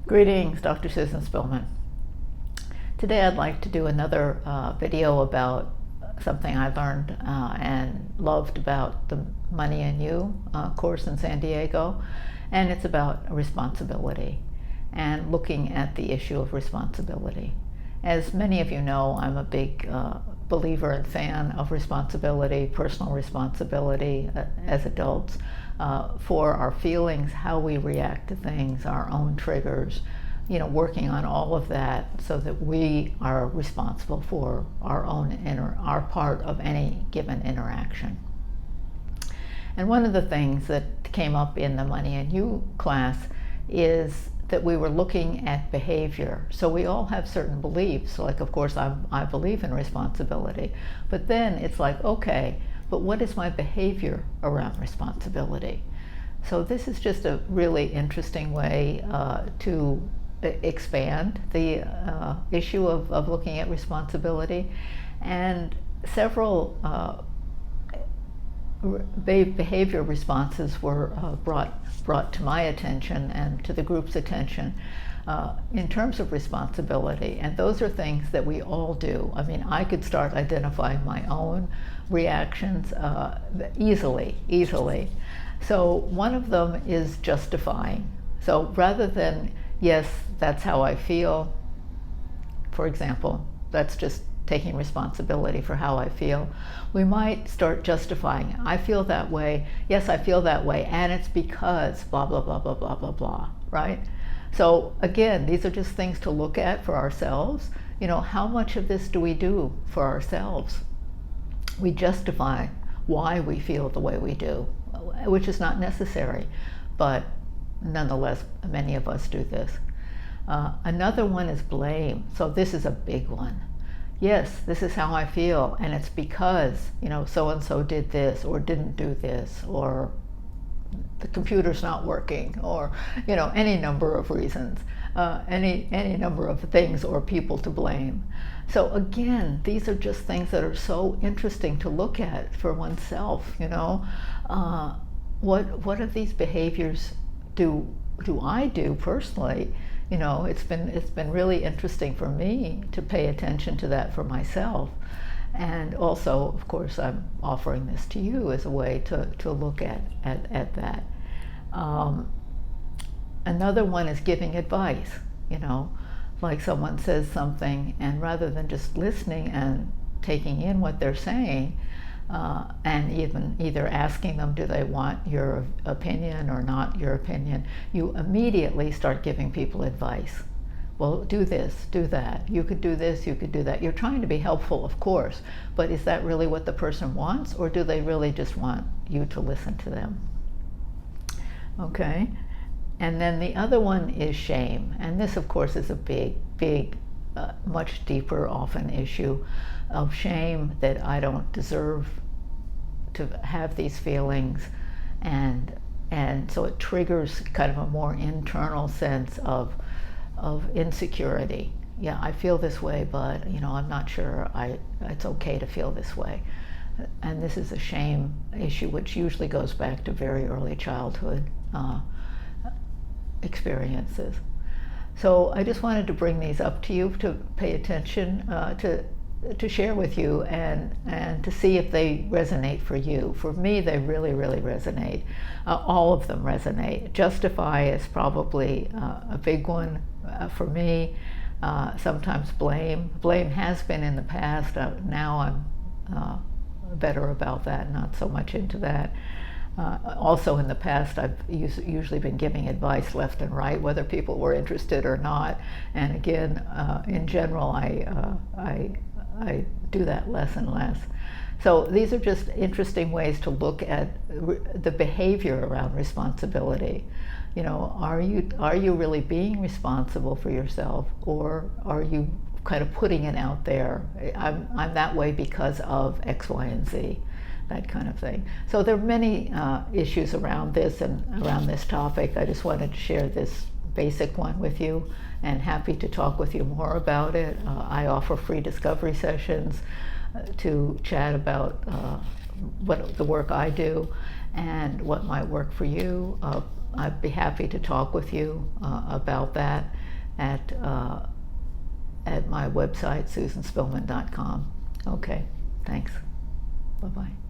Greetings, Dr. Susan Spillman. Today I'd like to do another video about something I learned and loved about the Money and You course in San Diego, and it's about responsibility and looking at the issue of responsibility. As many of you know, I'm a big believer and fan of responsibility, personal responsibility as adults for our feelings, how we react to things, our own triggers, working on all of that so that we are responsible for our our part of any given interaction. And one of the things that came up in the Money and You class is that we were looking at behavior. So we all have certain beliefs, like of course I believe in responsibility, but then it's like, okay, but what is my behavior around responsibility? So this is just a really interesting way to expand the issue of looking at responsibility. And several behavior responses were brought to my attention and to the group's attention in terms of responsibility. And those are things that we all do. I mean, I could start identifying my own reactions easily. So one of them is justifying. So rather than, yes, that's how I feel, for example, that's just taking responsibility for how I feel, we might start justifying. I feel that way. Yes, I feel that way, and it's because blah, blah, blah, blah, blah, blah, blah, right? So again, these are just things to look at for ourselves. How much of this do we do for ourselves? We justify why we feel the way we do, which is not necessary, but nonetheless, many of us do this. Another one is blame. So this is a big one. Yes, this is how I feel, and it's because, so-and-so did this or didn't do this, or the computer's not working, or, any number of reasons, any number of things or people to blame. So again, these are just things that are so interesting to look at for oneself, what of these behaviors do I do personally? It's been really interesting for me to pay attention to that for myself. And also, of course, I'm offering this to you as a way to look at that. Another one is giving advice, like someone says something, and rather than just listening and taking in what they're saying, and even either asking them, do they want your opinion or not your opinion, you immediately start giving people advice. Well, do this, do that. You could do this, you could do that. You're trying to be helpful, of course, but is that really what the person wants, or do they really just want you to listen to them? Okay. And then the other one is shame. And this, of course, is a big, much deeper often issue of shame, that I don't deserve to have these feelings, and so it triggers kind of a more internal sense of insecurity. Yeah, I feel this way, but I'm not sure it's okay to feel this way. And this is a shame issue, which usually goes back to very early childhood experiences. So I just wanted to bring these up to you to pay attention to share with you and to see if they resonate for you. For me, they really resonate. All of them resonate. Justify is probably a big one for me. Sometimes blame. Blame has been in the past. Now I'm better about that, not so much into that. Also in the past, I've usually been giving advice left and right, whether people were interested or not. And again, in general, I do that less and less. So these are just interesting ways to look at the behavior around responsibility. Are you really being responsible for yourself, or are you kind of putting it out there? I'm that way because of X, Y, and Z. That kind of thing. So there are many issues around this and around this topic. I just wanted to share this basic one with you, and happy to talk with you more about it. I offer free discovery sessions to chat about what the work I do and what might work for you. I'd be happy to talk with you about that. at my website, susanspillman.com. Okay, thanks. Bye-bye.